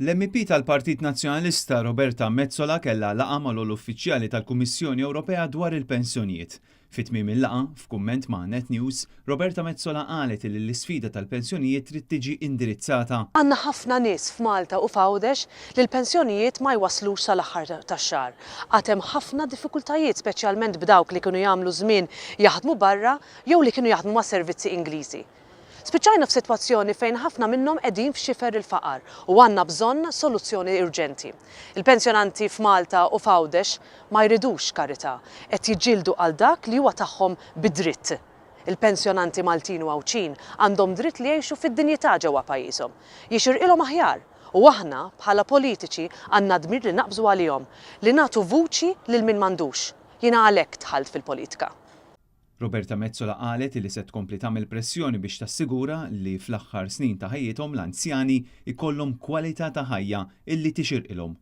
L-MP tal-Partit Nazzjonalista Roberta Metsola kellha laqgħa mal-uffiċjali tal-Kummissjoni Ewropea dwar il-pensjonijiet. Fit-tmiem il-laqgħa, f'kumment ma' Net News, Roberta Metsola qalet li l-isfida tal-pensjonijiet trid tiġi indirizzata. Għandna ħafna nies f'Malta u f'Għawdex li l-pensjonijiet ma jwaslux sal-aħħar tax-xahar. Għad hemm ħafna diffikultajiet speċjalment b'dawk li kienu jagħmlu żmien jaħdmu barra jew li kienu jaħdmu ma' servizzi Ingliżi. Spiċċajna f'sitwazzjoni fejn ħafna minnhom qegħdin f'xifer il-faqar u għandna bżonn soluzzjoni urġenti. Il-pensjonanti f'Malta u f'Għawdex ma jridux karità, qed jiġġieldu għal dak li huwa tagħhom bid-dritt. Il-pensjonanti Maltin u Għawċin għandhom dritt li jgħixu fid-dinjità ġewwa pajjiżhom. Jixirqilhom aħjar u aħna bħala politiċi għandna dmir li naqbżu għalihom li nagħtu vuċi lil min m'għandux. Jiena għalhekk dħalt fil-politika. Roberta Metsola qalet li se tkompli tagħmel pressjoni biex tassigura li fl-aħħar snin ta' ħajjithom l-anzjani ikollhom kwalità ta' ħajja illi tixirqilhom.